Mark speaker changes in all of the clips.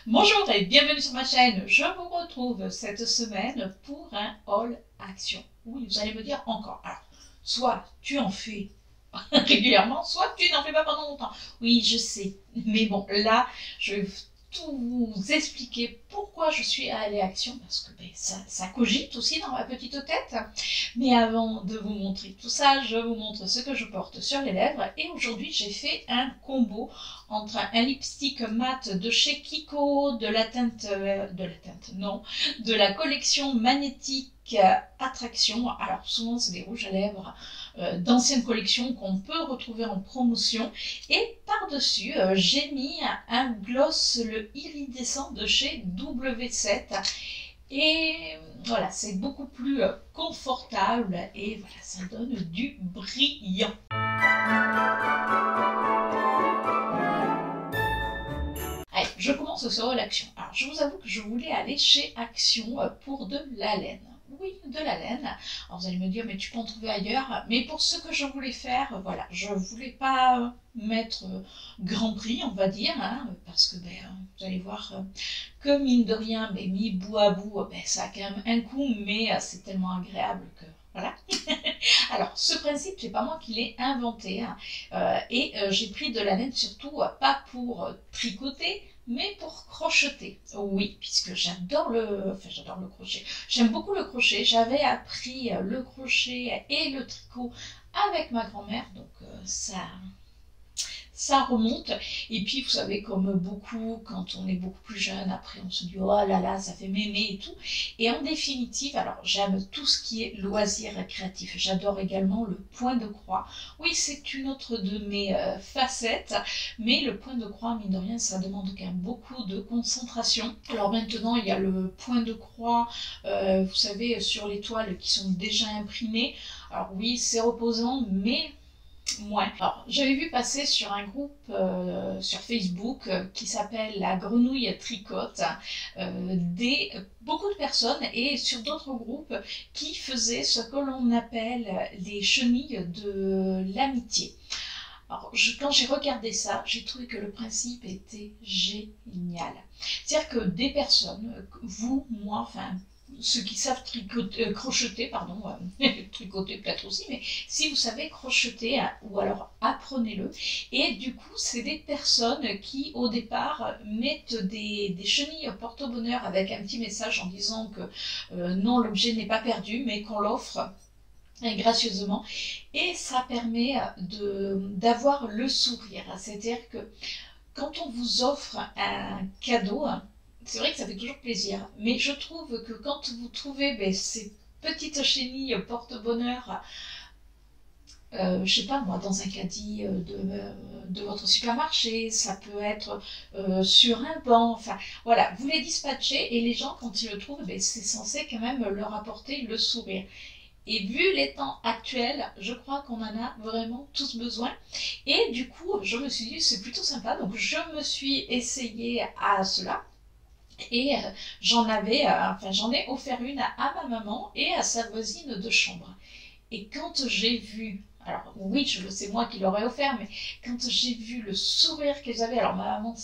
Speaker 1: Bonjour et bienvenue sur ma chaîne. Je vous retrouve cette semaine pour un haul action. Oui, vous allez me dire encore. Alors, soit tu en fais régulièrement, soit tu n'en fais pas pendant longtemps. Oui, je sais. Mais bon, là, je vais tout vous expliquer pourquoi je suis allée action, parce que ça cogite aussi dans ma petite tête. Mais avant de vous montrer tout ça, je vous montre ce que je porte sur les lèvres. Et aujourd'hui, j'ai fait un combo entre un lipstick mat de chez Kiko, de la collection magnétique Attraction. Alors souvent c'est des rouges à lèvres d'anciennes collections qu'on peut retrouver en promotion, et par-dessus j'ai mis un gloss, le iridescent de chez W7, et voilà, c'est beaucoup plus confortable et voilà, ça donne du brillant. Allez, je commence sur l'Action. Alors, je vous avoue que je voulais aller chez Action pour de la laine. Oui, de la laine. Alors, vous allez me dire, mais tu peux en trouver ailleurs. Mais pour ce que je voulais faire, voilà, je voulais pas mettre grand prix, on va dire, hein, parce que vous allez voir que mine de rien, mais mis bout à bout, ça a quand même un coût, mais c'est tellement agréable que voilà. Alors, ce principe, c'est pas moi qui l'ai inventé, hein. J'ai pris de la laine surtout pas pour tricoter, mais pour crocheter. Oui, puisque j'adore j'adore le crochet. J'aime beaucoup le crochet. J'avais appris le crochet et le tricot avec ma grand-mère, donc ça remonte. Et puis vous savez, comme beaucoup, quand on est beaucoup plus jeune, après on se dit oh là là, ça fait mémé et tout. Et en définitive, alors j'aime tout ce qui est loisir créatif. J'adore également le point de croix. Oui, c'est une autre de mes facettes, mais le point de croix, mine de rien, ça demande quand même beaucoup de concentration. Alors maintenant, il y a le point de croix, vous savez, sur les toiles qui sont déjà imprimées. Alors oui, c'est reposant, mais moins. Alors, j'avais vu passer sur un groupe sur Facebook qui s'appelle La Grenouille Tricote beaucoup de personnes, et sur d'autres groupes qui faisaient ce que l'on appelle les chenilles de l'amitié. Alors, quand j'ai regardé ça, j'ai trouvé que le principe était génial. C'est-à-dire que des personnes, vous, moi, enfin, ceux qui savent crocheter, pardon, tricoter peut-être aussi, mais si vous savez crocheter, ou alors apprenez-le. Et du coup, c'est des personnes qui, au départ, mettent des chenilles porte-bonheur avec un petit message en disant que non, l'objet n'est pas perdu, mais qu'on l'offre gracieusement, et ça permet d'avoir le sourire. C'est-à-dire que quand on vous offre un cadeau, c'est vrai que ça fait toujours plaisir, mais je trouve que quand vous trouvez ces petites chenilles porte-bonheur, je sais pas moi, dans un caddie de votre supermarché, ça peut être sur un banc, enfin voilà, vous les dispatchez, et les gens, quand ils le trouvent, c'est censé quand même leur apporter le sourire. Et vu les temps actuels, je crois qu'on en a vraiment tous besoin. Et du coup, je me suis dit, c'est plutôt sympa. Donc, je me suis essayée à cela. Et j'en ai offert une à ma maman et à sa voisine de chambre. Et quand j'ai vu, alors oui, c'est moi qui l'aurais offert, mais quand j'ai vu le sourire qu'elles avaient, alors ma maman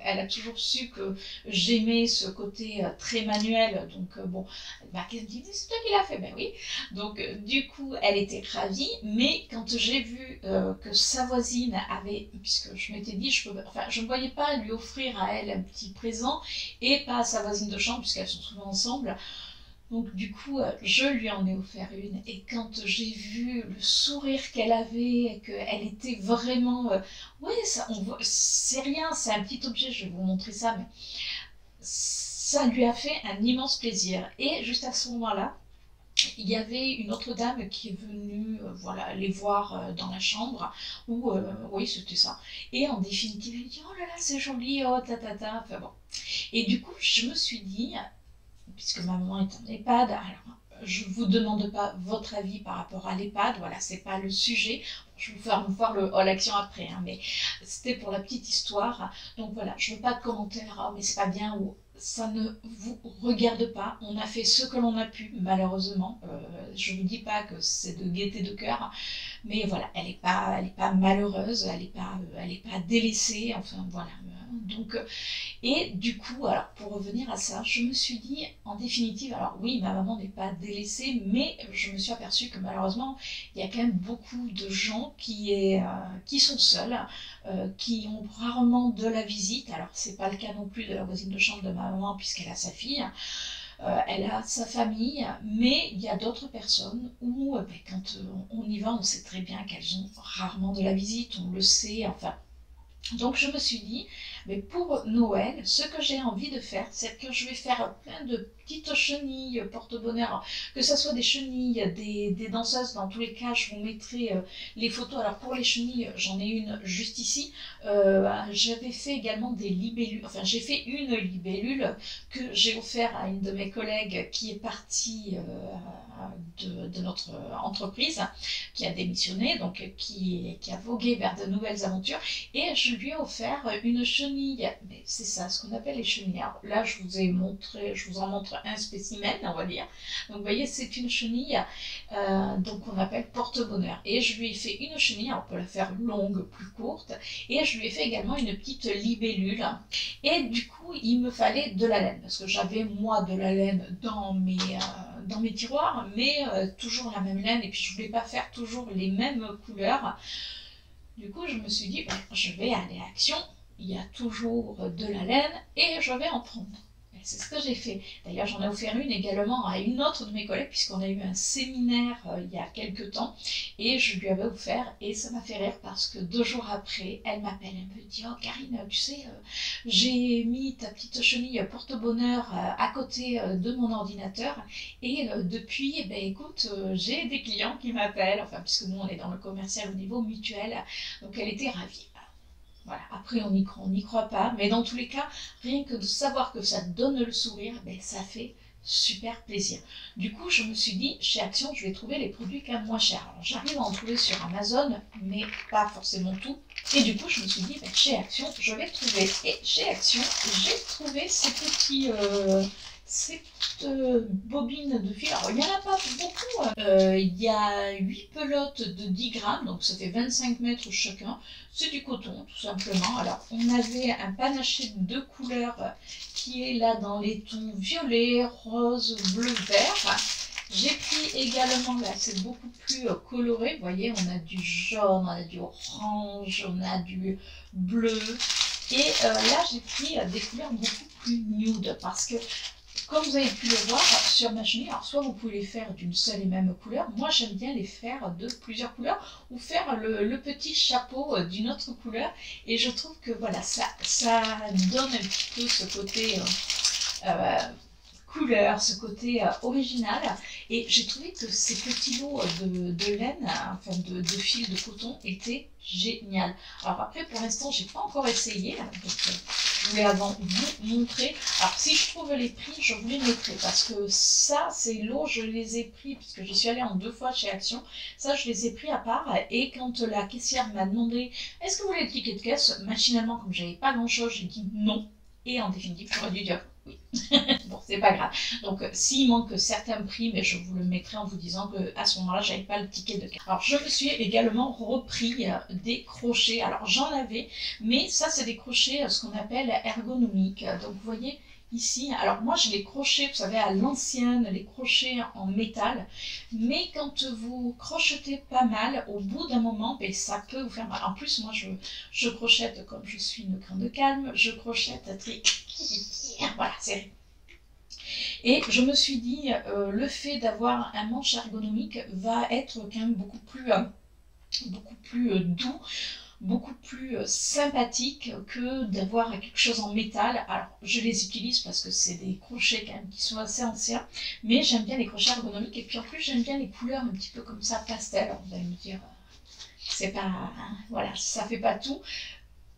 Speaker 1: elle a toujours su que j'aimais ce côté très manuel, donc bon, elle me dit, mais c'est toi qui l'as fait, ben oui. Donc du coup, elle était ravie, mais quand j'ai vu que sa voisine avait, puisque je m'étais dit, je ne voyais pas lui offrir à elle un petit présent et pas à sa voisine de chambre, puisqu'elles sont souvent ensemble. Donc du coup, je lui en ai offert une, et quand j'ai vu le sourire qu'elle avait, qu'elle était vraiment... ouais, c'est rien, c'est un petit objet, je vais vous montrer ça, mais ça lui a fait un immense plaisir. Et juste à ce moment-là, il y avait une autre dame qui est venue voilà, les voir dans la chambre, où, oui, c'était ça. Et en définitive, elle dit, oh là là, c'est joli, oh ta, enfin bon. Et du coup, je me suis dit, puisque ma maman est en EHPAD, alors je ne vous demande pas votre avis par rapport à l'EHPAD, voilà, c'est pas le sujet. Je vais vous faire voir le haul action après, hein, mais c'était pour la petite histoire. Donc voilà, je veux pas de commentaires, oh mais c'est pas bien, ou ça ne vous regarde pas. On a fait ce que l'on a pu, malheureusement. Je ne vous dis pas que c'est de gaieté de cœur, Mais voilà, elle est pas malheureuse, elle est pas délaissée, enfin voilà. Donc, et du coup, alors pour revenir à ça, je me suis dit, en définitive, alors oui, ma maman n'est pas délaissée, mais je me suis aperçue que malheureusement, il y a quand même beaucoup de gens qui sont seuls, qui ont rarement de la visite. Alors c'est pas le cas non plus de la voisine de chambre de ma maman puisqu'elle a sa fille. Elle a sa famille, mais il y a d'autres personnes où quand on y va, on sait très bien qu'elles ont rarement de la visite, on le sait, enfin. Donc je me suis dit, mais pour Noël, ce que j'ai envie de faire, c'est que je vais faire plein de petites chenilles porte-bonheur, que ce soit des chenilles, des danseuses, dans tous les cas, je vous mettrai les photos. Alors pour les chenilles, j'en ai une juste ici. J'avais fait également des libellules, enfin j'ai fait une libellule que j'ai offert à une de mes collègues qui est partie de notre entreprise, qui a démissionné, donc qui a vogué vers de nouvelles aventures, et je lui ai offert une chenille, mais c'est ça ce qu'on appelle les chenilles. Alors là je vous ai montré, je vous en montre un spécimen, on va dire. Donc vous voyez, c'est une chenille donc on appelle porte-bonheur, et je lui ai fait une chenille, on peut la faire longue, plus courte, et je lui ai fait également une petite libellule, et du coup il me fallait de la laine, parce que j'avais moi de la laine dans mes tiroirs, mais toujours la même laine, et puis je voulais pas faire toujours les mêmes couleurs. Du coup, je me suis dit, je vais aller à Action, il y a toujours de la laine, et je vais en prendre. Et c'est ce que j'ai fait. D'ailleurs, j'en ai offert une également à une autre de mes collègues, puisqu'on a eu un séminaire il y a quelques temps, et je lui avais offert, et ça m'a fait rire, parce que 2 jours après, elle m'appelle, elle me dit, oh Karine, tu sais, j'ai mis ta petite chenille porte-bonheur à côté de mon ordinateur, et depuis, écoute, j'ai des clients qui m'appellent, enfin, puisque nous, on est dans le commercial au niveau mutuel, donc elle était ravie. Voilà. Après, on n'y croit pas, mais dans tous les cas, rien que de savoir que ça donne le sourire, ça fait super plaisir. Du coup, je me suis dit, chez Action, je vais trouver les produits quand même moins chers. Alors, j'arrive à en trouver sur Amazon, mais pas forcément tout. Et du coup, je me suis dit, chez Action, je vais trouver. Et chez Action, j'ai trouvé ces petites bobines de fil. Alors, il n'y en a pas beaucoup. Il y a 8 pelotes de 10 grammes, donc ça fait 25 mètres chacun. C'est du coton, tout simplement. Alors, on avait un panaché de 2 couleurs qui est là dans les tons violet, rose, bleu, vert. J'ai pris également, là c'est beaucoup plus coloré, vous voyez, on a du jaune, on a du orange, on a du bleu. Et là j'ai pris des couleurs beaucoup plus nude, parce que comme vous avez pu le voir sur ma chenille, alors soit vous pouvez les faire d'une seule et même couleur, moi j'aime bien les faire de plusieurs couleurs, ou faire le petit chapeau d'une autre couleur, et je trouve que voilà, ça donne un petit peu ce côté couleur, ce côté original, et j'ai trouvé que ces petits lots de laine, enfin de fil de coton, étaient génial. Alors après, pour l'instant, j'ai pas encore essayé, donc je voulais avant vous montrer. Alors si je trouve les prix, je vous les mettrai, parce que ça, ces lots, je les ai pris, puisque j'y suis allée en 2 fois chez Action, ça je les ai pris à part, et quand la caissière m'a demandé « Est-ce que vous voulez le ticket de caisse ?» Machinalement, comme j'avais pas grand-chose, j'ai dit non, et en définitive, j'aurais dû dire oui. Bon, c'est pas grave. Donc, s'il manque certains prix, mais je vous le mettrai en vous disant qu'à ce moment-là, j'avais pas le ticket de carte. Alors, je me suis également repris des crochets. Alors, j'en avais, mais ça, c'est des crochets, ce qu'on appelle ergonomiques. Donc, vous voyez, ici, alors moi j'ai les crochets, vous savez, à l'ancienne, les crochets en métal, mais quand vous crochetez pas mal, au bout d'un moment, ça peut vous faire mal. En plus, moi je crochette, comme je suis une grande calme, je crochette très... Voilà, c'est... Et je me suis dit, le fait d'avoir un manche ergonomique va être quand même beaucoup plus doux, beaucoup plus sympathique que d'avoir quelque chose en métal. Alors je les utilise parce que c'est des crochets quand même qui sont assez anciens, mais j'aime bien les crochets ergonomiques, et puis en plus j'aime bien les couleurs un petit peu comme ça pastel. Alors, vous allez me dire c'est pas, hein, voilà, ça fait pas tout,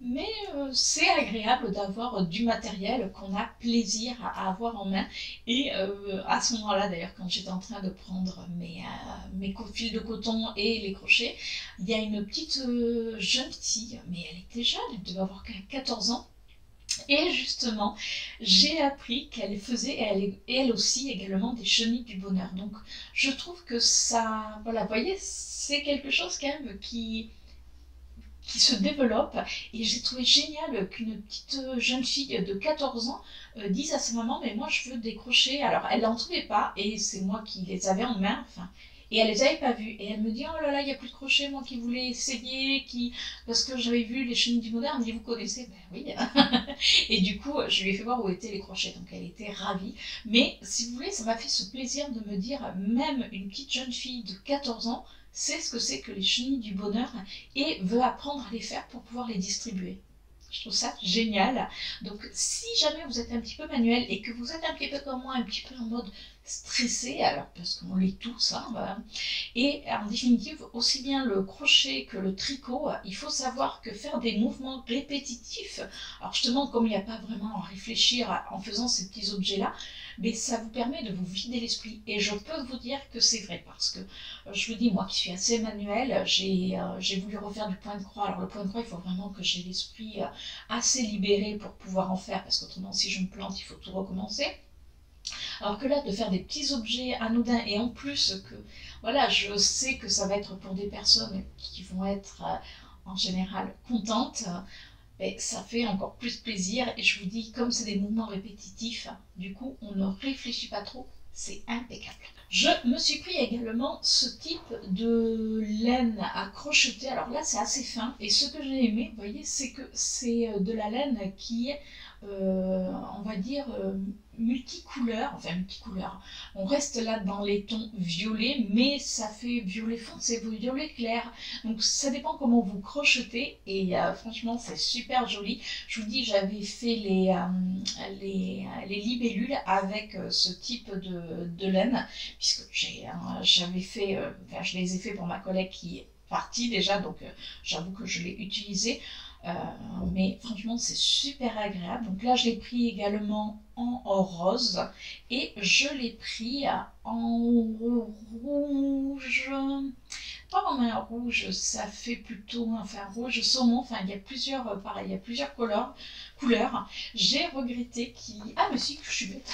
Speaker 1: mais c'est agréable d'avoir du matériel qu'on a plaisir à avoir en main. Et à ce moment-là, d'ailleurs, quand j'étais en train de prendre mes fils de coton et les crochets, il y a une petite jeune fille, mais elle était jeune, elle devait avoir 14 ans, Et justement, j'ai appris qu'elle faisait, elle aussi également, des chenilles du bonheur. Donc je trouve que ça, voilà, vous voyez, c'est quelque chose quand même qui se développe. Et j'ai trouvé génial qu'une petite jeune fille de 14 ans dise à sa maman, mais moi je veux des crochets. Alors elle n'en trouvait pas et c'est moi qui les avais en main, enfin. Et elle les avait pas vus. Et elle me dit, oh là là, il n'y a plus de crochets, moi qui voulais essayer, parce que j'avais vu les chenilles du bonheur. Elle me dit, vous connaissez? Ben oui. Et du coup, je lui ai fait voir où étaient les crochets. Donc elle était ravie. Mais si vous voulez, ça m'a fait ce plaisir de me dire, même une petite jeune fille de 14 ans sait ce que c'est que les chenilles du bonheur et veut apprendre à les faire pour pouvoir les distribuer. Je trouve ça génial. Donc si jamais vous êtes un petit peu manuel et que vous êtes un petit peu comme moi, un petit peu en mode stressé, alors parce qu'on l'est tous, hein, voilà. Et en définitive, aussi bien le crochet que le tricot, il faut savoir que faire des mouvements répétitifs, alors justement comme il n'y a pas vraiment à réfléchir en faisant ces petits objets-là, mais ça vous permet de vous vider l'esprit. Et je peux vous dire que c'est vrai, parce que je vous dis, moi qui suis assez manuelle, j'ai voulu refaire du point de croix. Alors le point de croix, il faut vraiment que j'ai l'esprit assez libéré pour pouvoir en faire, parce qu'autrement si je me plante, il faut tout recommencer. Alors que là, de faire des petits objets anodins, et en plus que, voilà, je sais que ça va être pour des personnes qui vont être en général contentes, et ça fait encore plus plaisir. Et je vous dis, comme c'est des mouvements répétitifs, du coup, on ne réfléchit pas trop, c'est impeccable. Je me suis pris également ce type de laine à crocheter. Alors là, c'est assez fin. Et ce que j'ai aimé, vous voyez, c'est que c'est de la laine qui est, on va dire, multicouleur. Enfin, multicouleur. On reste là dans les tons violets, mais ça fait violet foncé, violet clair. Donc ça dépend comment vous crochetez. Et franchement, c'est super joli. Je vous dis, j'avais fait les libellules avec ce type de laine, puisque j'avais fait, enfin, je les ai fait pour ma collègue qui est partie déjà, donc j'avoue que je l'ai utilisé. Mais franchement, c'est super agréable. Donc là, je l'ai pris également en rose et je l'ai pris en rouge. Pas en main rouge, ça fait plutôt, enfin, rouge saumon. Enfin, il y a plusieurs, pareil, il y a plusieurs couleurs. J'ai regretté qu'il... Ah, mais si, que je suis bête.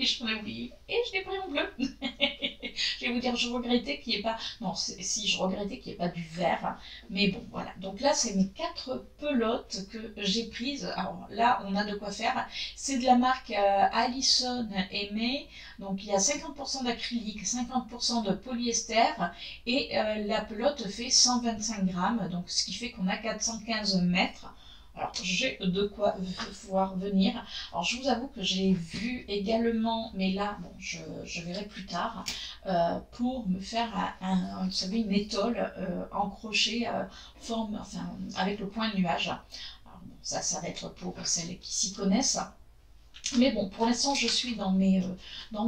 Speaker 1: J'en ai oublié. Et je l'ai pris en bleu. Je vais vous dire, je regrettais qu'il n'y ait pas... Non, si, je regrettais qu'il n'y ait pas du vert. Mais bon, voilà. Donc là, c'est mes 4 pelotes que j'ai prises. Alors là, on a de quoi faire. C'est de la marque Allison et May. Donc il y a 50% d'acrylique, 50% de polyester. Et la pelote fait 125 grammes. Donc ce qui fait qu'on a 415 mètres. Alors, j'ai de quoi voir venir. Alors, je vous avoue que j'ai vu également, mais là, bon, je verrai plus tard, pour me faire vous savez, une étole en crochet, forme, enfin, avec le point de nuage. Alors, bon, ça va être pour celles qui s'y connaissent. Mais bon, pour l'instant, je suis dans mes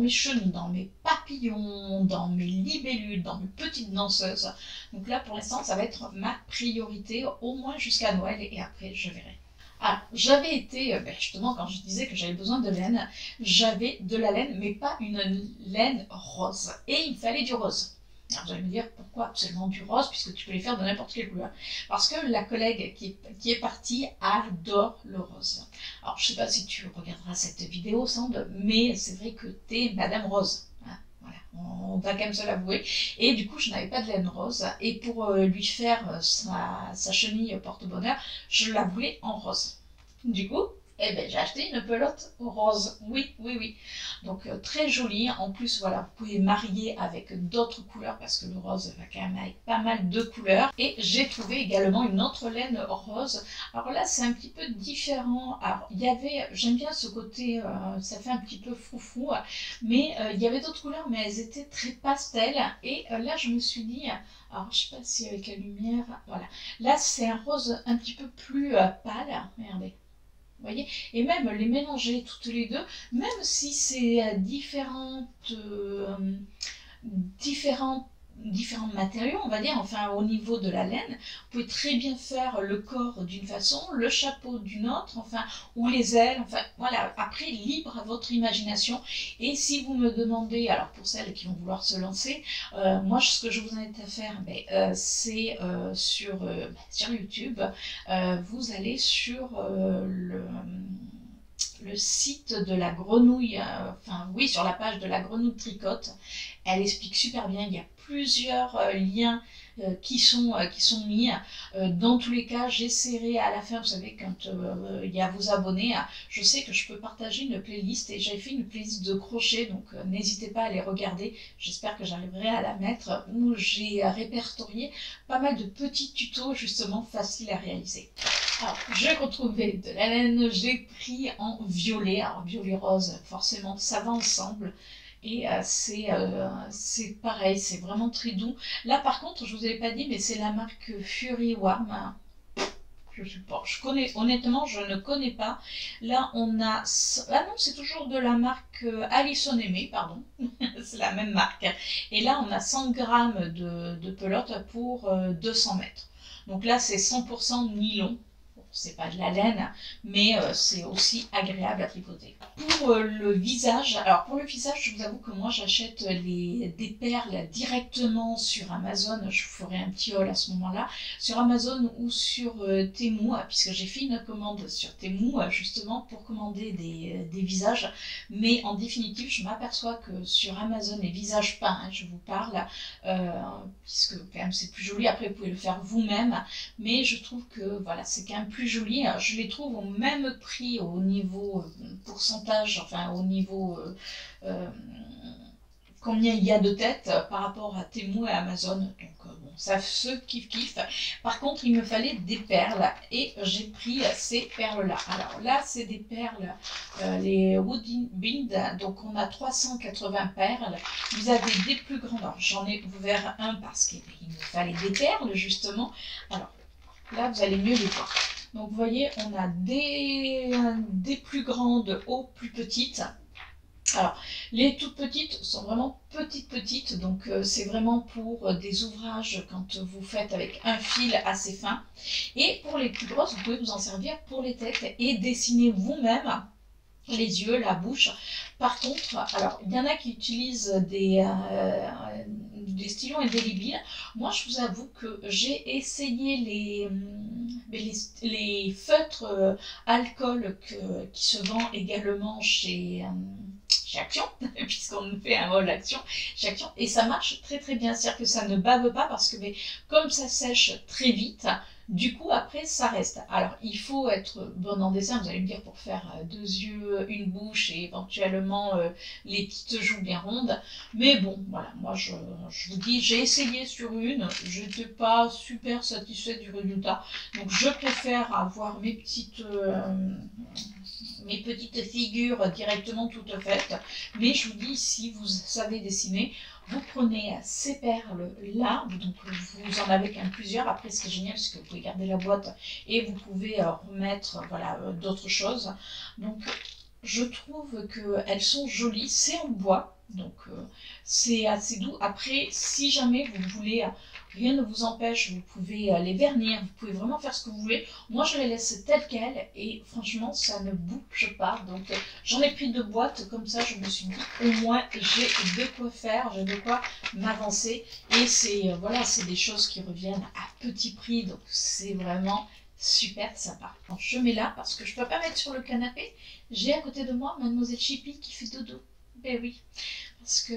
Speaker 1: chenilles, dans mes papillons, dans mes libellules, dans mes petites danseuses. Donc là, pour l'instant, ça va être ma priorité, au moins jusqu'à Noël, et après, je verrai. Ah, j'avais été, justement, quand je disais que j'avais besoin de laine, j'avais de la laine, mais pas une laine rose. Et il me fallait du rose. Alors vous allez me dire, pourquoi absolument du rose, puisque tu peux les faire de n'importe quelle couleur. Parce que la collègue qui est partie adore le rose. Alors je ne sais pas si tu regarderas cette vidéo, Sand, mais c'est vrai que t'es Madame Rose. Hein, voilà, on va quand même se l'avouer. Et du coup, je n'avais pas de laine rose. Et pour lui faire sa chenille porte-bonheur, je la voulais en rose. Du coup, eh ben, j'ai acheté une pelote rose. Oui, oui, oui. Donc très jolie. En plus, voilà, vous pouvez marier avec d'autres couleurs parce que le rose va quand même avec pas mal de couleurs. Et j'ai trouvé également une autre laine rose. Alors là, c'est un petit peu différent. Alors, j'aime bien ce côté, ça fait un petit peu foufou. Mais il y avait d'autres couleurs, mais elles étaient très pastel. Et là, je me suis dit... Alors, je sais pas si avec la lumière... Voilà. Là, c'est un rose un petit peu plus pâle. Regardez. Vous voyez, et même les mélanger toutes les deux, même si c'est différentes différents matériaux, on va dire, enfin au niveau de la laine. Vous pouvez très bien faire le corps d'une façon, le chapeau d'une autre, enfin, ou les ailes, enfin voilà, après libre à votre imagination. Et si vous me demandez, alors pour celles qui vont vouloir se lancer, moi ce que je vous invite à faire, c'est sur YouTube, vous allez sur le site de la grenouille, enfin oui, sur la page de la grenouille tricote. Elle explique super bien, il y a plusieurs liens qui sont mis. Dans tous les cas, j'essaierai à la fin, vous savez, quand il y a vos abonnés, je sais que je peux partager une playlist et j'ai fait une playlist de crochet, donc n'hésitez pas à les regarder. J'espère que j'arriverai à la mettre où j'ai répertorié pas mal de petits tutos justement faciles à réaliser. Alors, j'ai retrouvé de la laine, j'ai pris en violet, alors violet rose, forcément ça va ensemble. Et c'est pareil, c'est vraiment très doux. Là par contre, je vous avais pas dit, mais c'est la marque Fury Warm. Je sais pas, honnêtement, je ne connais pas. Là on a, ah non, c'est toujours de la marque Alison Aimé, pardon, c'est la même marque. Et là on a 100 grammes de pelote pour 200 mètres. Donc là c'est 100% nylon. C'est pas de la laine, mais c'est aussi agréable à tricoter. Pour le visage, alors pour le visage, je vous avoue que moi j'achète des perles directement sur Amazon. Je vous ferai un petit haul à ce moment-là, sur Amazon ou sur Temu, puisque j'ai fait une commande sur Temu justement pour commander des visages. Mais en définitive, je m'aperçois que sur Amazon, les visages peints, je vous parle, puisque quand même c'est plus joli. Après, vous pouvez le faire vous-même, mais je trouve que voilà, c'est quand même plus joli. Je les trouve au même prix au niveau pourcentage, enfin au niveau combien il y a de têtes par rapport à Temu et Amazon. Donc bon, ça se kiffe. Par contre, il me fallait des perles et j'ai pris ces perles-là. Alors là, c'est des perles, les Woody Bind. Donc on a 380 perles. Vous avez des plus grandes. Alors j'en ai ouvert un parce qu'il me fallait des perles justement. Alors là, vous allez mieux les voir. Donc vous voyez, on a des plus grandes aux plus petites. Alors, les toutes petites sont vraiment petites, donc c'est vraiment pour des ouvrages quand vous faites avec un fil assez fin. Et pour les plus grosses, vous pouvez vous en servir pour les têtes et dessiner vous-même les yeux, la bouche. Par contre, alors il y en a qui utilisent des stylos indélébiles. Moi, je vous avoue que j'ai essayé les feutres alcool qui se vendent également chez Action, puisqu'on fait un rôle Action, chez Action, et ça marche très bien. C'est-à-dire que ça ne bave pas parce que comme ça sèche très vite, du coup, après, ça reste. Alors, il faut être bon en dessin, vous allez me dire, pour faire 2 yeux, une bouche et éventuellement les petites joues bien rondes. Mais bon, voilà, moi, je vous dis, j'ai essayé sur une, je n'étais pas super satisfaite du résultat. Donc, je préfère avoir mes petites figures directement toutes faites. Mais je vous dis, si vous savez dessiner, vous prenez ces perles là, donc vous en avez quand même plusieurs. Après, ce qui est génial, c'est que vous pouvez garder la boîte et vous pouvez remettre voilà, d'autres choses. Donc je trouve qu'elles sont jolies, c'est en bois, donc c'est assez doux. Après, si jamais vous voulez, rien ne vous empêche, vous pouvez les vernir, vous pouvez vraiment faire ce que vous voulez. Moi, je les laisse telles quelles et franchement, ça ne bouge pas. Donc j'en ai pris 2 boîtes, comme ça je me suis dit, au moins j'ai de quoi faire, j'ai de quoi m'avancer. Et c'est voilà, c'est des choses qui reviennent à petit prix, donc c'est vraiment super sympa. Alors, je mets là parce que je ne peux pas mettre sur le canapé. J'ai à côté de moi Mademoiselle Chippy qui fait dodo. Ben oui, parce que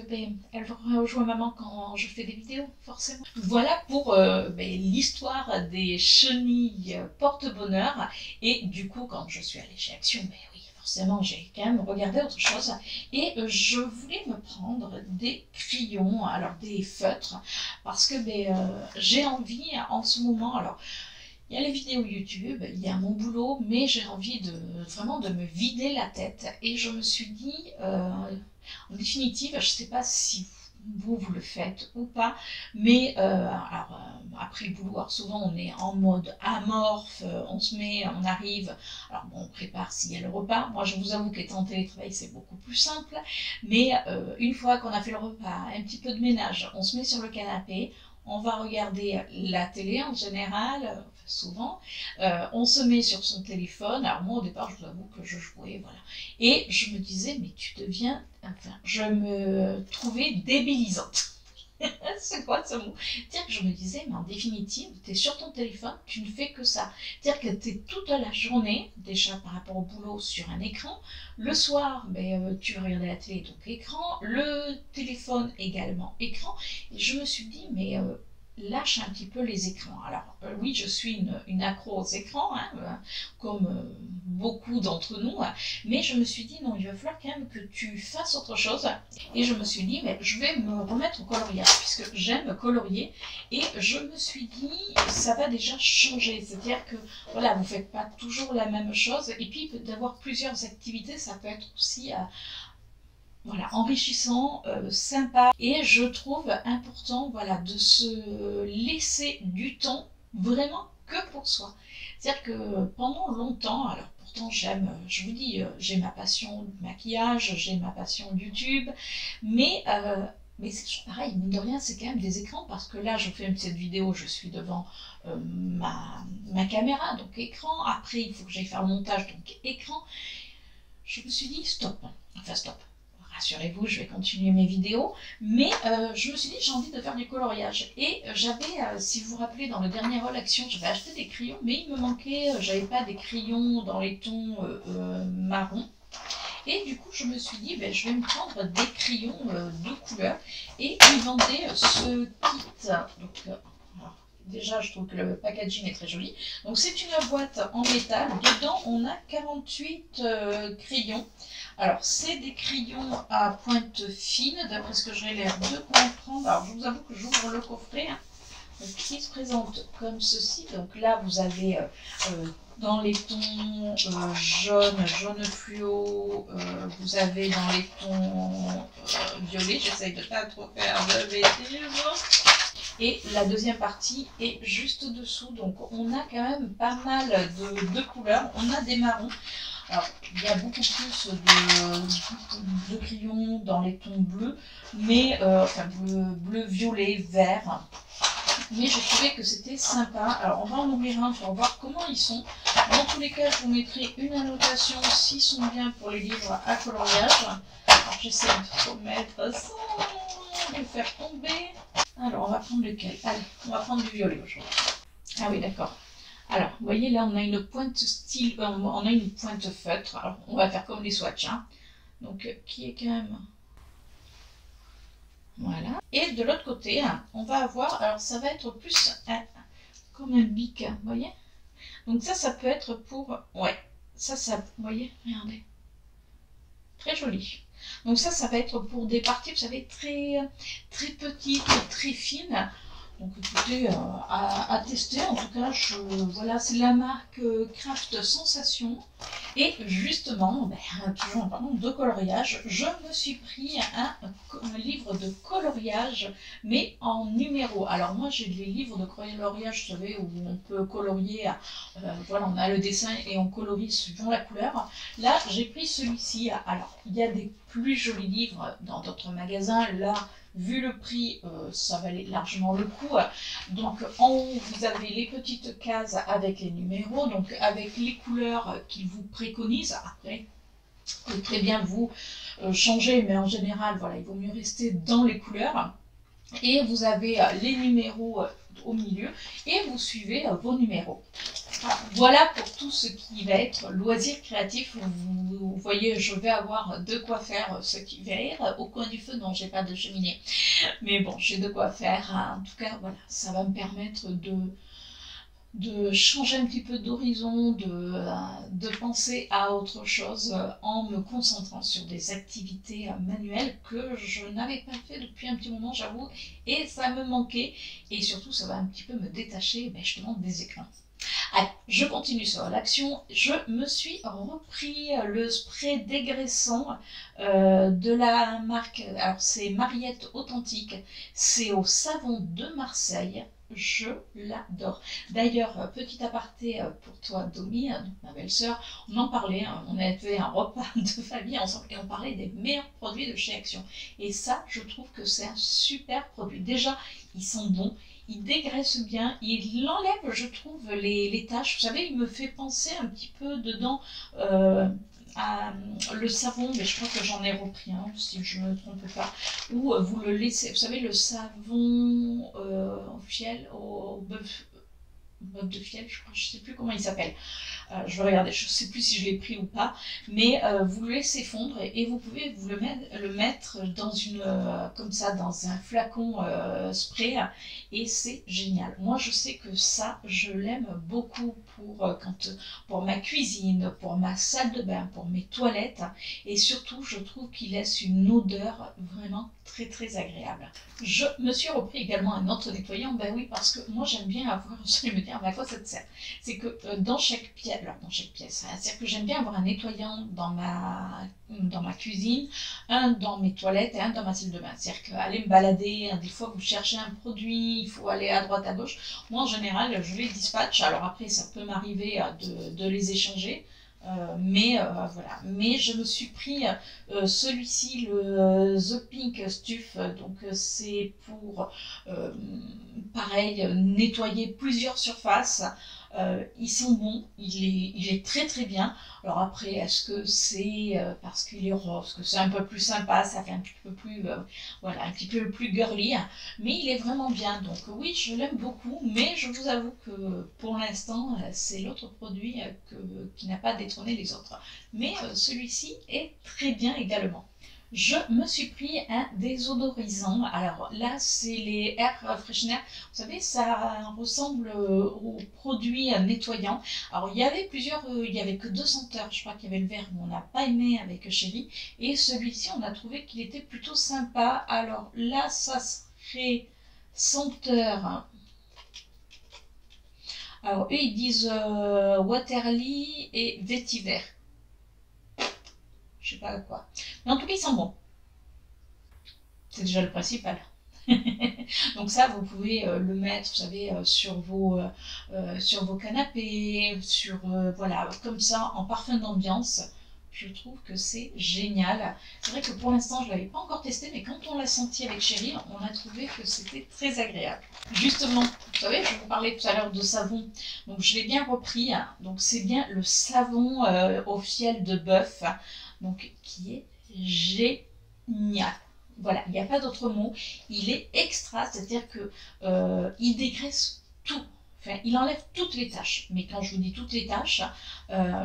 Speaker 1: elle rejoint maman quand je fais des vidéos, forcément. Voilà pour l'histoire des chenilles porte-bonheur. Et du coup, quand je suis allée chez Action, oui, forcément, j'ai quand même regardé autre chose. Et je voulais me prendre des crayons, alors des feutres, parce que j'ai envie en ce moment, alors il y a les vidéos YouTube, il y a mon boulot, mais j'ai envie vraiment de me vider la tête. Et je me suis dit, en définitive, je ne sais pas si vous le faites ou pas, mais après le boulot, alors souvent on est en mode amorphe, on arrive, alors bon, on prépare s'il y a le repas. Moi je vous avoue qu'étant en télétravail c'est beaucoup plus simple, mais une fois qu'on a fait le repas, un petit peu de ménage, on se met sur le canapé, on va regarder la télé en général, souvent, on se met sur son téléphone. Alors moi au départ je vous avoue que je jouais, voilà, et je me disais mais tu deviens, enfin je me trouvais débilisante. C'est quoi ce mot? C'est-à-dire que je me disais, mais en définitive, tu es sur ton téléphone, tu ne fais que ça. C'est-à-dire que tu es toute la journée, déjà par rapport au boulot, sur un écran. Le soir, tu vas regarder la télé, donc écran. Le téléphone également, écran. Et je me suis dit, mais lâche un petit peu les écrans. Alors oui, je suis une accro aux écrans, hein, comme beaucoup d'entre nous, mais je me suis dit non, il va falloir quand même que tu fasses autre chose. Et je me suis dit, mais je vais me remettre au coloriage, puisque j'aime colorier, et je me suis dit, ça va déjà changer. C'est-à-dire que voilà, vous faites pas toujours la même chose, et puis d'avoir plusieurs activités, ça peut être aussi voilà, enrichissant, sympa, et je trouve important, voilà, de se laisser du temps vraiment que pour soi. C'est-à-dire que pendant longtemps, alors pourtant je vous dis, j'ai ma passion du maquillage, j'ai ma passion de YouTube, mais c'est toujours pareil, mine de rien, c'est quand même des écrans, parce que là, je fais cette vidéo, je suis devant ma caméra, donc écran, après il faut que j'aille faire le montage, donc écran. Je me suis dit stop, enfin stop. Rassurez-vous, je vais continuer mes vidéos, mais je me suis dit j'ai envie de faire du coloriage. Et j'avais, si vous vous rappelez, dans le dernier haul Action, j'avais acheté des crayons, mais il me manquait, j'avais pas des crayons dans les tons marron. Et du coup, je me suis dit, je vais me prendre des crayons de couleur. Et ils vendaient ce kit. Donc, déjà, je trouve que le packaging est très joli. Donc, c'est une boîte en métal. Dedans, on a 48 crayons. Alors, c'est des crayons à pointe fine, d'après ce que j'ai l'air de comprendre. Alors, je vous avoue que j'ouvre le coffret, hein, qui se présente comme ceci. Donc là, vous avez dans les tons jaune fluo, vous avez dans les tons violets. J'essaye de ne pas trop faire de bêtises. Et la deuxième partie est juste dessous. Donc, on a quand même pas mal de couleurs. On a des marrons. Alors, il y a beaucoup plus de crayons dans les tons bleus, mais enfin bleu, violet, vert. Mais je trouvais que c'était sympa. Alors, on va en ouvrir un pour voir comment ils sont. Dans tous les cas, je vous mettrai une annotation s'ils sont bien pour les livres à coloriage. Alors, j'essaie de remettre sans le faire tomber. Alors, on va prendre lequel? Allez, on va prendre du violet aujourd'hui. Ah oui, d'accord. Alors, vous voyez, là, on a une pointe style, on a une pointe feutre. Alors, on va faire comme les swatchs, hein. Donc, qui est quand même... Voilà. Et de l'autre côté, on va avoir... Alors, ça va être plus comme un bic, vous voyez. Donc, ça peut être pour... Ouais, ça... Vous voyez, regardez. Très joli. Donc, ça va être pour des parties, vous savez, très, très petites, très fines. Donc écoutez, à tester, en tout cas, voilà, c'est la marque Craft Sensation. Et justement, toujours en parlant de coloriage, je me suis pris un livre de coloriage, mais en numéro. Alors moi, j'ai les livres de coloriage, vous savez, où on peut colorier, voilà, on a le dessin et on colorie suivant la couleur. Là, j'ai pris celui-ci. Alors, il y a des plus jolis livres dans d'autres magasins. Là, vu le prix, ça valait largement le coup. Donc en haut, vous avez les petites cases avec les numéros, donc avec les couleurs qu'ils vous préconisent. Après, vous pouvez très bien vous changer, mais en général, voilà, il vaut mieux rester dans les couleurs. Et vous avez les numéros au milieu et vous suivez vos numéros. Voilà pour tout ce qui va être loisir créatif. Vous voyez, je vais avoir de quoi faire cet hiver. Au coin du feu, non, j'ai pas de cheminée. Mais bon, j'ai de quoi faire. En tout cas, voilà, ça va me permettre de changer un petit peu d'horizon, de penser à autre chose en me concentrant sur des activités manuelles que je n'avais pas fait depuis un petit moment, j'avoue, et ça me manquait. Et surtout, ça va un petit peu me détacher justement des écrans. Allez, je continue sur l'action. Je me suis repris le spray dégraissant de la marque, alors c'est Mariette Authentique, c'est au savon de Marseille. Je l'adore. D'ailleurs, petit aparté pour toi, Domi, ma belle-sœur, on en parlait, hein, on avait fait un repas de famille ensemble et on parlait des meilleurs produits de chez Action. Et ça, je trouve que c'est un super produit. Déjà, ils sont bons. Il dégraisse bien, il enlève, je trouve, les taches. Vous savez, il me fait penser un petit peu dedans à le savon, mais je crois que j'en ai repris un, si je ne me trompe pas, où vous le laissez, vous savez, le savon au fiel, au bœuf de fiel, je crois, je sais plus comment il s'appelle. Je vais regarder, je ne sais plus si je l'ai pris ou pas, mais vous le laissez fondre et vous pouvez vous le mettre dans une, comme ça, dans un flacon spray et c'est génial. Moi, je sais que ça, je l'aime beaucoup pour ma cuisine, pour ma salle de bain, pour mes toilettes et surtout, je trouve qu'il laisse une odeur vraiment très très agréable. Je me suis repris également un autre nettoyant, ben oui, parce que moi j'aime bien avoir, je vais me dire, mais à quoi ça te sert? C'est que dans chaque pièce, c'est-à-dire que j'aime bien avoir un nettoyant dans ma cuisine, un dans mes toilettes et un dans ma salle de bain. C'est-à-dire qu'aller me balader, des fois vous cherchez un produit, il faut aller à droite, à gauche. Moi en général, je les dispatche. Alors après, ça peut m'arriver de les échanger. Voilà. Mais je me suis pris celui-ci, le The Pink Stuff. Donc c'est pour pareil nettoyer plusieurs surfaces. Ils sont bons, il est très très bien. Alors après, est-ce que c'est parce qu'il est rose, que c'est un peu plus sympa, ça fait un petit peu plus, voilà, un petit peu plus girly, hein, mais il est vraiment bien. Donc oui, je l'aime beaucoup, mais je vous avoue que pour l'instant, c'est l'autre produit qui n'a pas détrôné les autres. Mais celui-ci est très bien également. Je me suis pris un désodorisant. Alors là, c'est les Air Freshener. Vous savez, ça ressemble aux produits nettoyants. Alors il y avait plusieurs, il y avait que deux senteurs. Je crois qu'il y avait le vert qu'on n'a pas aimé avec Chérie. Et celui-ci, on a trouvé qu'il était plutôt sympa. Alors là, ça serait senteur. Alors eux, ils disent Waterly et Vétiver. Je sais pas quoi. Mais en tout cas, ils sont bons. C'est déjà le principal. Donc ça, vous pouvez le mettre, vous savez, sur vos canapés, voilà, comme ça, en parfum d'ambiance. Je trouve que c'est génial. C'est vrai que pour l'instant, je ne l'avais pas encore testé, mais quand on l'a senti avec Chérie, on a trouvé que c'était très agréable. Justement, vous savez, je vous parlais tout à l'heure de savon. Donc je l'ai bien repris. Hein. Donc c'est bien le savon au fiel de bœuf, donc qui est génial. Voilà, il n'y a pas d'autre mot. Il est extra, c'est-à-dire que il dégraisse tout. Enfin, il enlève toutes les taches. Mais quand je vous dis toutes les taches,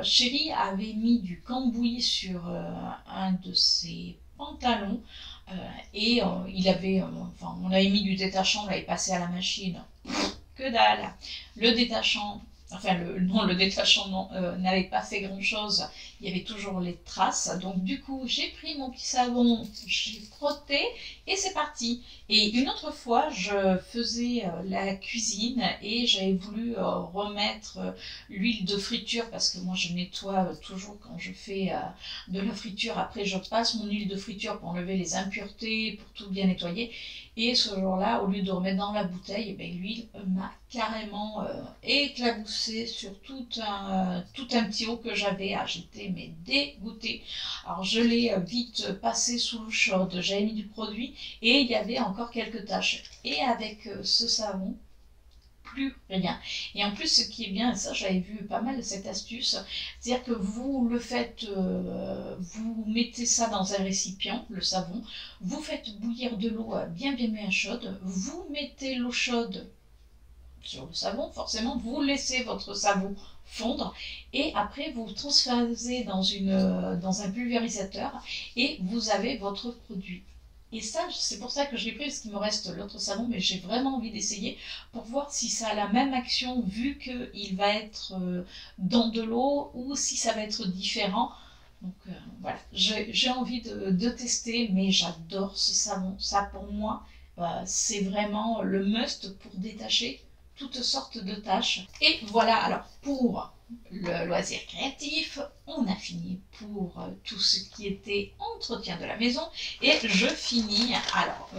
Speaker 1: Chérie avait mis du cambouis sur un de ses pantalons et on avait mis du détachant, on l'avait passé à la machine. Que dalle. Le détachant. Enfin, le détachant n'avait pas fait grand-chose. Il y avait toujours les traces. Donc, du coup, j'ai pris mon petit savon, j'ai frotté et c'est parti. Et une autre fois, je faisais la cuisine et j'avais voulu remettre l'huile de friture parce que moi, je nettoie toujours quand je fais de la friture. Après, je passe mon huile de friture pour enlever les impuretés, pour tout bien nettoyer. Et ce jour-là, au lieu de remettre dans la bouteille, l'huile m'a carrément éclaboussé sur tout un petit haut que j'avais. Ah, j'étais mais dégoûtée. Alors je l'ai vite passé sous l'eau chaude, j'avais mis du produit et il y avait encore quelques taches. Et avec ce savon, plus rien. Et en plus, ce qui est bien, et ça j'avais vu pas mal de cette astuce, c'est-à-dire que vous le faites, vous mettez ça dans un récipient, le savon, vous faites bouillir de l'eau bien chaude, vous mettez l'eau chaude sur le savon, forcément, vous laissez votre savon fondre et après vous transférez dans un pulvérisateur et vous avez votre produit. Et ça, c'est pour ça que je l'ai pris, parce qu'il me reste l'autre savon, mais j'ai vraiment envie d'essayer pour voir si ça a la même action vu qu'il va être dans de l'eau ou si ça va être différent. Donc voilà, j'ai envie de tester, mais j'adore ce savon. Ça pour moi, c'est vraiment le must pour détacher toutes sortes de tâches. Et voilà, alors pour le loisir créatif, on a fini pour tout ce qui était entretien de la maison. Et je finis, alors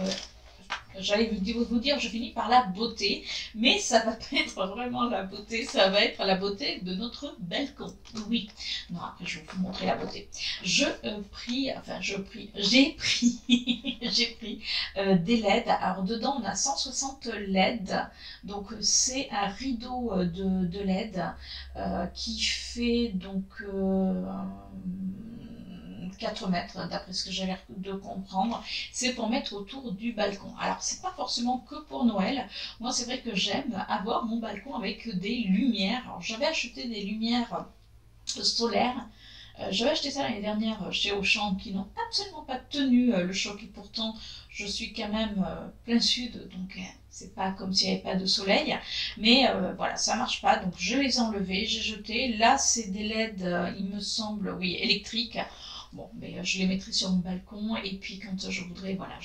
Speaker 1: j'allais vous dire, je finis par la beauté, mais ça va pas être vraiment la beauté, ça va être la beauté de notre balcon. Oui, non, après je vais vous montrer la beauté. J'ai pris des LED. Alors dedans on a 160 LED, donc c'est un rideau de LED qui fait donc 4 mètres, d'après ce que j'ai l'air de comprendre. C'est pour mettre autour du balcon. Alors, c'est pas forcément que pour Noël. Moi, c'est vrai que j'aime avoir mon balcon avec des lumières. Alors, j'avais acheté des lumières solaires. J'avais acheté ça l'année dernière chez Auchan, qui n'ont absolument pas tenu le choc. Et pourtant, je suis quand même plein sud, donc c'est pas comme s'il n'y avait pas de soleil. Mais voilà, ça marche pas. Donc, je les ai enlevés, j'ai jeté. Là, c'est des LED, il me semble, oui, électriques. Bon, mais je les mettrai sur mon balcon et puis quand je voudrais, voilà,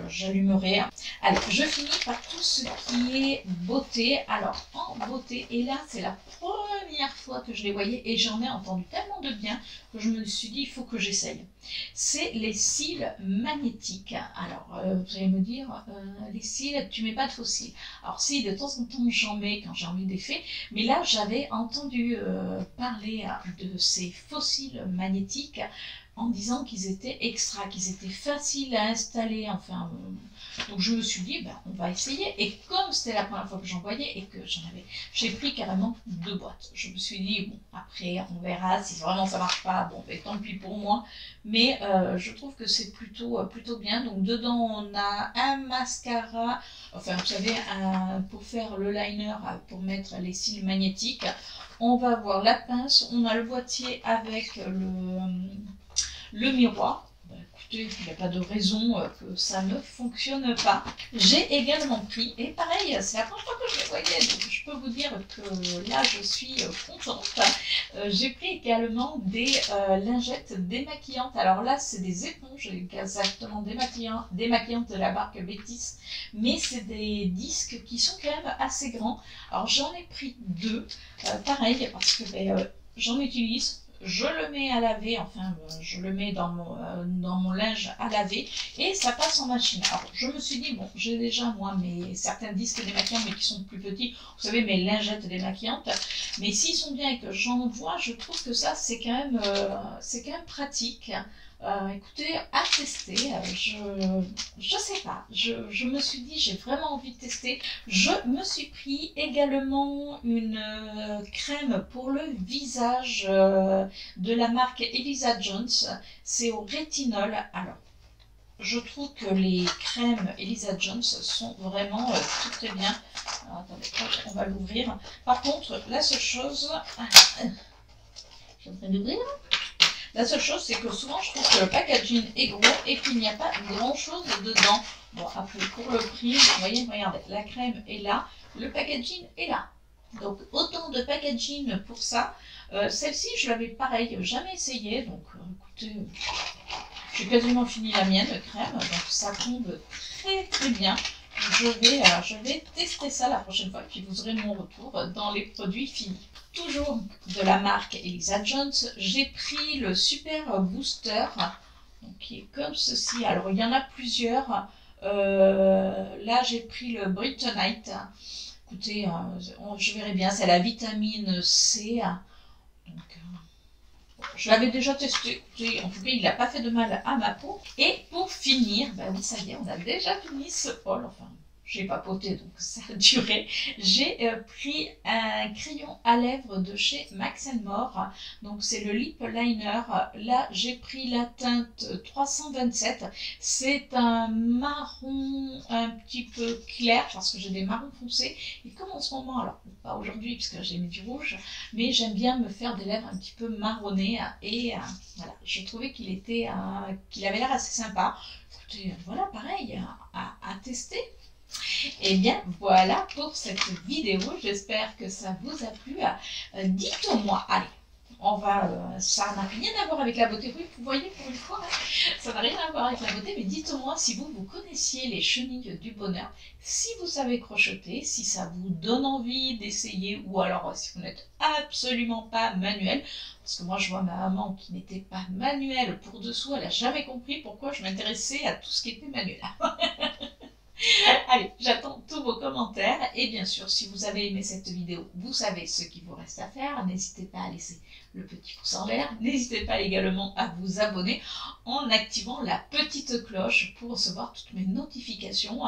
Speaker 1: j'allumerai. Allez, je finis par tout ce qui est beauté. Alors, en beauté, et là, c'est la première fois que je les voyais et j'en ai entendu tellement de bien que je me suis dit, il faut que j'essaye. C'est les cils magnétiques. Alors, vous allez me dire, les cils, tu mets pas de faux cils. Alors si, de temps en temps, j'en mets quand j'ai envie d'effet, mais là, j'avais entendu parler de ces faux cils magnétiques en disant qu'ils étaient extra, qu'ils étaient faciles à installer, enfin, donc je me suis dit, ben, on va essayer, et comme c'était la première fois que j'en voyais, et que j'ai pris carrément 2 boîtes, je me suis dit, bon, après, on verra, si vraiment ça marche pas, bon, ben, tant pis pour moi, mais je trouve que c'est plutôt bien, donc dedans, on a un mascara, enfin, vous savez, pour faire le liner, pour mettre les cils magnétiques, on va avoir la pince, on a le boîtier avec le miroir. Bah, écoutez, il n'y a pas de raison que ça ne fonctionne pas. J'ai également pris, et pareil, c'est la première fois que je les voyais, donc je peux vous dire que là je suis contente. J'ai pris également des lingettes démaquillantes. Alors là, c'est des éponges, exactement démaquillantes de la marque Bétis, mais c'est des disques qui sont quand même assez grands. Alors j'en ai pris 2, pareil, parce que j'en utilise. Je le mets à laver, enfin je le mets dans mon linge à laver et ça passe en machine. Alors je me suis dit, bon, j'ai déjà moi certains disques démaquillants mais qui sont plus petits, vous savez mes lingettes démaquillantes, mais s'ils sont bien et que j'en vois, je trouve que ça c'est quand même pratique. Écoutez, à tester, je sais pas, je me suis dit j'ai vraiment envie de tester. Je me suis pris également une crème pour le visage de la marque Elisa Jones, c'est au rétinol. Alors, je trouve que les crèmes Elisa Jones sont vraiment très bien. Alors, attendez, on va l'ouvrir. Par contre, la seule chose, je suis en train d'ouvrir. La seule chose, c'est que souvent, je trouve que le packaging est gros et qu'il n'y a pas grand-chose dedans. Bon, après, pour le prix, vous voyez, regardez, la crème est là, le packaging est là. Donc, autant de packaging pour ça. Celle-ci, je l'avais pareil, jamais essayé. Donc, écoutez, j'ai quasiment fini la mienne, crème. Donc, ça tombe très, très bien. Je vais tester ça la prochaine fois, puis vous aurez mon retour dans les produits finis. Toujours de la marque Elisa Jones, j'ai pris le Super Booster, donc qui est comme ceci. Alors il y en a plusieurs. Là j'ai pris le Britanite. Écoutez, je verrai bien, c'est la vitamine C. Donc, je l'avais déjà testé. Écoutez, en tout cas, il n'a pas fait de mal à ma peau. Et pour finir, ben oui, ça y est, on a déjà fini ce haul. Enfin, j'ai papoté, donc ça a duré. J'ai pris un crayon à lèvres de chez Max More. Donc c'est le Lip Liner. Là, j'ai pris la teinte 327. C'est un marron un petit peu clair, parce que j'ai des marrons foncés. Et comme en ce moment, alors pas aujourd'hui, puisque j'ai mis du rouge, mais j'aime bien me faire des lèvres un petit peu marronnées. Et voilà, je trouvais qu'il avait l'air assez sympa. Écoutez, voilà, pareil, à tester. Et bien voilà pour cette vidéo, j'espère que ça vous a plu. Dites-moi, allez, Ça n'a rien à voir avec la beauté. Oui, vous voyez, pour une fois, hein, ça n'a rien à voir avec la beauté, mais dites-moi si vous connaissiez les chenilles du bonheur, si vous savez crocheter, si ça vous donne envie d'essayer, ou alors si vous n'êtes absolument pas manuel, parce que moi je vois ma maman qui n'était pas manuelle pour dessous, elle n'a jamais compris pourquoi je m'intéressais à tout ce qui était manuel. Allez, j'attends tous vos commentaires et bien sûr, si vous avez aimé cette vidéo, vous savez ce qu'il vous reste à faire. N'hésitez pas à laisser le petit pouce en l'air. N'hésitez pas également à vous abonner en activant la petite cloche pour recevoir toutes mes notifications,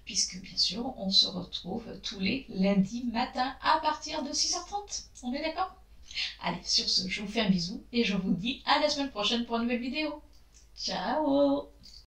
Speaker 1: puisque bien sûr, on se retrouve tous les lundis matin à partir de 6h30. On est d'accord? Allez, sur ce, je vous fais un bisou et je vous dis à la semaine prochaine pour une nouvelle vidéo. Ciao!